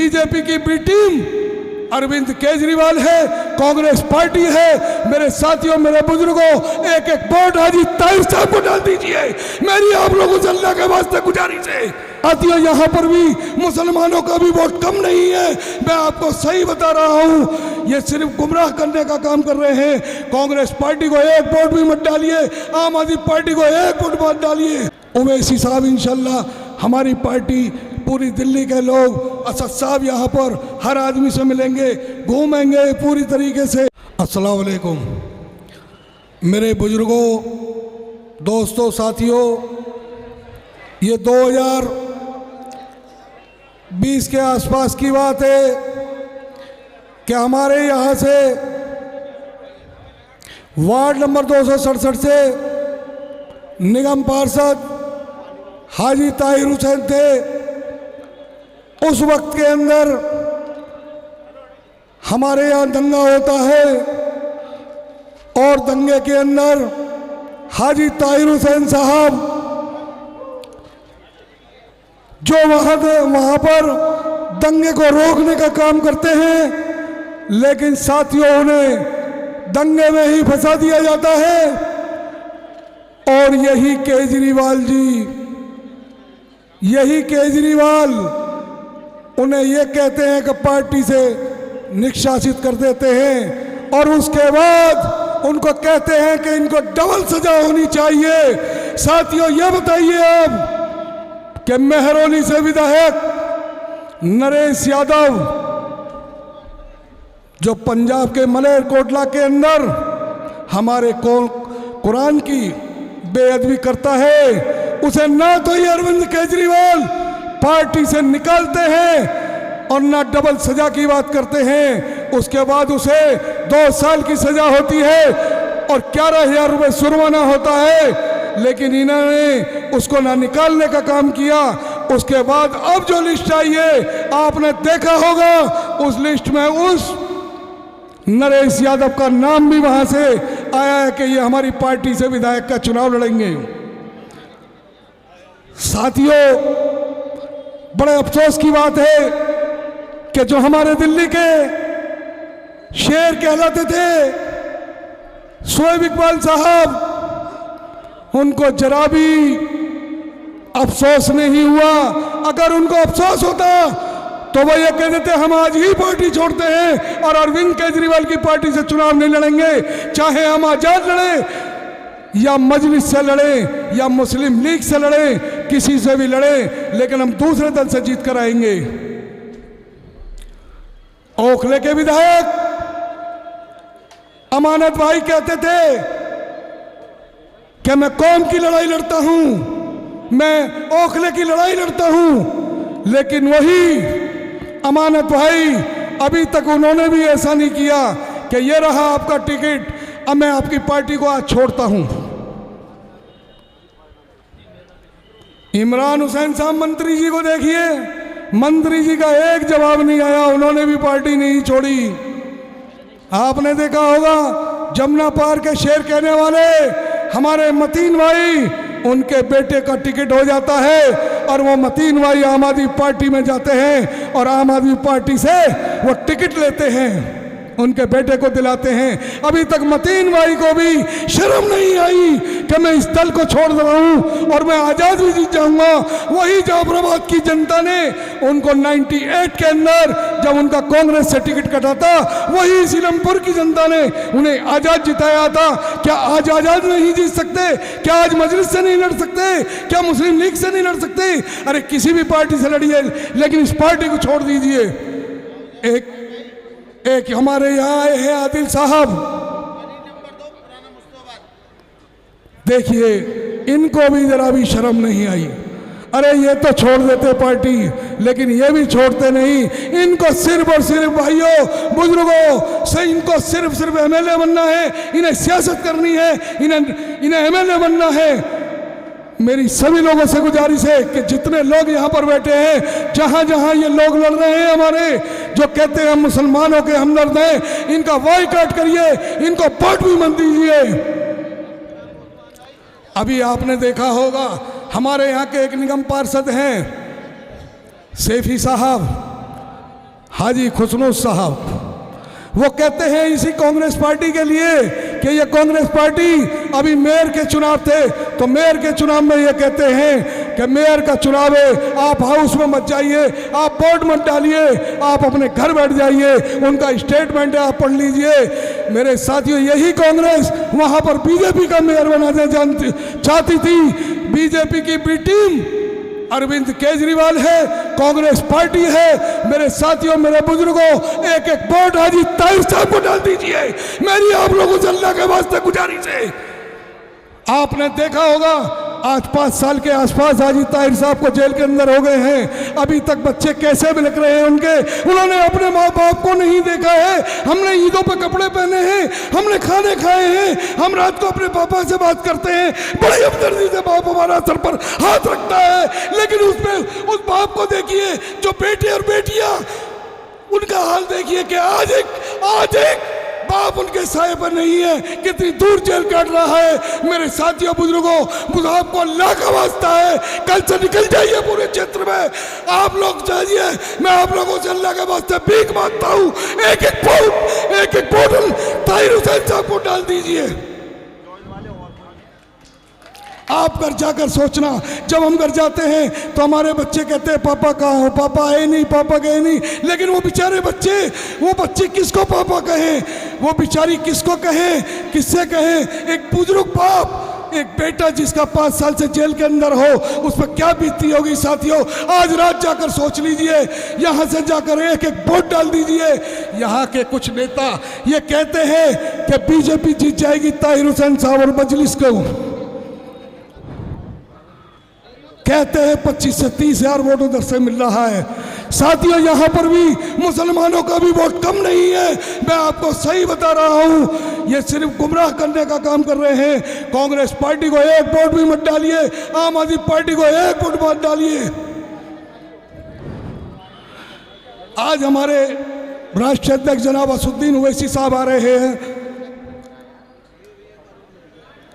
BJP की B team Arvind Kejriwal है, Congress party है। मेरे साथियों, मेरे बुजुर्गों, एक एक वोट हाजी ताहिर साहब को डाल दीजिए। मेरी आप लोगों से अल्लाह के वास्ते गुजारिश है। साथियों, यहाँ पर भी मुसलमानों का भी वोट कम नहीं है। मैं आपको सही बता रहा हूँ, ये सिर्फ गुमराह करने का काम कर रहे हैं। कांग्रेस पार्टी को एक वोट भी मत डालिए, आम आदमी पार्टी को एक वोट मत डालिए। उवैसी साहब इंशाल्लाह, हमारी पार्टी, पूरी दिल्ली के लोग, असद साहब यहाँ पर हर आदमी से मिलेंगे, घूमेंगे पूरी तरीके से। अस्सलाम वालेकुम मेरे बुजुर्गों, दोस्तों, साथियों, ये 2020 के आसपास की बात है कि हमारे यहाँ से वार्ड नंबर 267 से निगम पार्षद हाजी ताहिर हुसैन थे। उस वक्त के अंदर हमारे यहाँ दंगा होता है और दंगे के अंदर हाजी ताहिर हुसैन साहब जो वहाँ पर दंगे को रोकने का काम करते हैं, लेकिन साथियों उन्हें दंगे में ही फंसा दिया जाता है। और यही केजरीवाल उन्हें ये कहते हैं कि पार्टी से निष्कासित कर देते हैं और उसके बाद उनको कहते हैं कि इनको डबल सजा होनी चाहिए। साथियों, ये बताइए आप कि मेहरौली से विधायक नरेश यादव जो पंजाब के मलेरकोटला के अंदर हमारे कुरान की बेअदबी करता है, उसे ना तो ये अरविंद केजरीवाल पार्टी से निकालते हैं और ना डबल सजा की बात करते हैं। उसके बाद उसे 2 साल की सजा होती है और 11,000 रुपये जुर्माना होता है, लेकिन इन्होंने उसको ना निकालने का काम किया। उसके बाद अब जो लिस्ट आई है, आपने देखा होगा, उस लिस्ट में उस नरेश यादव का नाम भी वहां से आया है कि ये हमारी पार्टी से विधायक का चुनाव लड़ेंगे। साथियों, बड़े अफसोस की बात है कि जो हमारे दिल्ली के शेर कहलाते थे शोएब इकबाल साहब, उनको जरा भी अफसोस नहीं हुआ। अगर उनको अफसोस होता तो वो ये कह देते हम आज ही पार्टी छोड़ते हैं और अरविंद केजरीवाल की पार्टी से चुनाव नहीं लड़ेंगे, चाहे हम आजाद लड़े या मजलिस से लड़े या मुस्लिम लीग से लड़े, किसी से भी लड़े, लेकिन हम दूसरे दल से जीत कर आएंगे। ओखले के विधायक अमानत भाई कहते थे कि मैं कौम की लड़ाई लड़ता हूं, मैं ओखले की लड़ाई लड़ता हूं, लेकिन वही अमानत भाई अभी तक उन्होंने भी ऐसा नहीं किया कि ये रहा आपका टिकट, अब मैं आपकी पार्टी को आज छोड़ता हूं। इमरान हुसैन साहब मंत्री जी को देखिए, मंत्री जी का एक जवाब नहीं आया, उन्होंने भी पार्टी नहीं छोड़ी। आपने देखा होगा जमुना पार के शेर कहने वाले हमारे मतीन भाई, उनके बेटे का टिकट हो जाता है और वो मतीन भाई आम आदमी पार्टी में जाते हैं और आम आदमी पार्टी से वो टिकट लेते हैं, उनके बेटे को दिलाते हैं। अभी तक मतीन भाई को भी शर्म नहीं आई कि मैं इस दल को छोड़ रहा हूं और मैं आजाद भी जीत जाऊंगा। वही जाफराबाद की जनता ने उनको 98 के अंदर जब उनका कांग्रेस से टिकट कटा था, वही सीलमपुर की जनता ने उन्हें आजाद जिताया था। क्या आज आजाद नहीं जीत सकते? क्या आज मजलिस से नहीं लड़ सकते? क्या मुस्लिम लीग से नहीं लड़ सकते? अरे किसी भी पार्टी से लड़िए, लेकिन इस पार्टी को छोड़ दीजिए। एक हमारे यहाँ आए हैं आदिल साहब, देखिए इनको भी जरा भी शर्म नहीं आई। अरे ये तो छोड़ देते पार्टी, लेकिन ये भी छोड़ते नहीं। इनको सिर्फ और सिर्फ भाइयों बुजुर्गों से इनको सिर्फ एमएलए बनना है, इन्हें सियासत करनी है, इन्हें एमएलए बनना है। मेरी सभी लोगों से गुजारिश है कि जितने लोग यहाँ पर बैठे हैं, जहाँ जहाँ ये लोग लड़ रहे हैं, हमारे जो कहते हैं हम मुसलमानों के हमदर्द हैं, इनका बायकॉट करिए, इनको वोट भी मत दीजिए। अभी आपने देखा होगा हमारे यहाँ के एक निगम पार्षद हैं सैफी साहब, हाजी खुसरो साहब, वो कहते हैं इसी कांग्रेस पार्टी के लिए कि ये कांग्रेस पार्टी, अभी मेयर के चुनाव थे तो मेयर के चुनाव में ये कहते हैं कि मेयर का चुनाव है, आप हाउस में मत जाइए, आप वोट मत डालिए, आप अपने घर बैठ जाइए। उनका स्टेटमेंट है, आप पढ़ लीजिए। मेरे साथियों, यही कांग्रेस वहां पर बीजेपी का मेयर बनाना चाहती थी। बीजेपी की बी टीम अरविंद केजरीवाल है, कांग्रेस पार्टी है। मेरे साथियों, मेरे बुजुर्गों, एक एक वोट हाजी ताहिर साहब को डाल दीजिए। मेरी आप लोगों से अल्लाह के वास्ते गुजारिश है। आपने देखा होगा आज 5 साल के आसपास हाजी ताहिर साहब को जेल के अंदर हो गए हैं, अभी तक बच्चे कैसे बिलख रहे हैं उनके। उन्होंने अपने माँ बाप को नहीं देखा है। हमने ईदों पे कपड़े पहने हैं, हमने खाने खाए हैं, हम रात को अपने पापा से बात करते हैं, बड़ी हमदर्दी से बाप हमारा सर पर हाथ रखता है। लेकिन उसमें उस बाप को देखिए जो बेटे और बेटियां, उनका हाल देखिए कि आज एक बाप उनके साए पर नहीं है, कितनी दूर जेल काट रहा है। मेरे साथियों, बुजुर्गों, मुझे आपको अल्लाह का वास्ता है, कल से निकल जाइए पूरे क्षेत्र में। आप लोग जाइए, मैं आप लोगों से अल्लाह के वास्ते भीख मांगता हूँ, एक एक बोतल ताहिर हुसैन साहब को डाल दीजिए। आप घर जाकर सोचना, जब हम घर जाते हैं तो हमारे बच्चे कहते हैं पापा कहाँ हो, पापा आए नहीं, पापा गए नहीं। लेकिन वो बेचारे बच्चे, वो बच्चे किसको पापा कहें, वो बेचारी किसको कहें, किससे कहें। एक बुजुर्ग बाप, एक बेटा जिसका 5 साल से जेल के अंदर हो, उस पर क्या बीतती होगी। साथियों, आज रात जाकर सोच लीजिए, यहाँ से जाकर एक एक वोट डाल दीजिए। यहाँ के कुछ नेता ये कहते हैं कि बीजेपी जीत जाएगी ताहिर हुसैन साहब और मजलिस को, कहते हैं 25 से 30 हजार वोट उधर से मिल रहा है। साथियों, यहाँ पर भी मुसलमानों का भी वोट कम नहीं है। मैं आपको सही बता रहा हूँ, ये सिर्फ गुमराह करने का काम कर रहे हैं। कांग्रेस पार्टी को एक वोट भी मत डालिए, आम आदमी पार्टी को एक वोट मत डालिए। आज हमारे राष्ट्रीय अध्यक्ष जनाब असदुद्दीन ओवैसी साहब आ रहे हैं।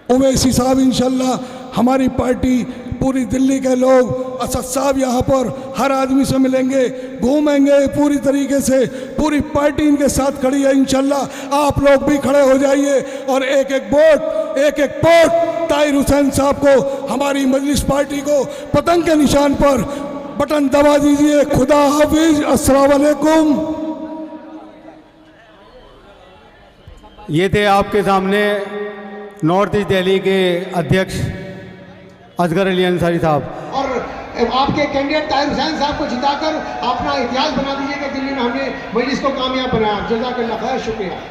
ओवैसी साहब इंशाल्लाह, हमारी पार्टी, पूरी दिल्ली के लोग, असद साहब यहाँ पर हर आदमी से मिलेंगे, घूमेंगे पूरी तरीके से। पूरी पार्टी इनके साथ खड़ी है। इंशाल्लाह आप लोग भी खड़े हो जाइए और एक एक वोट ताहिर हुसैन साहब को, हमारी मजलिस पार्टी को पतंग के निशान पर बटन दबा दीजिए। खुदा हाफिज, अस्सलाम वालेकुम। ये थे आपके सामने नॉर्थ ईस्ट दिल्ली के अध्यक्ष असगर अली अंसारी साहब। और आपके कैंडिडेट ताहिर हुसैन साहब को जिताकर अपना इतिहास बना दीजिए कि दिल्ली में हमने मजलिस को कामयाब बनाया। जज़ाकल्लाह खैर, शुक्रिया।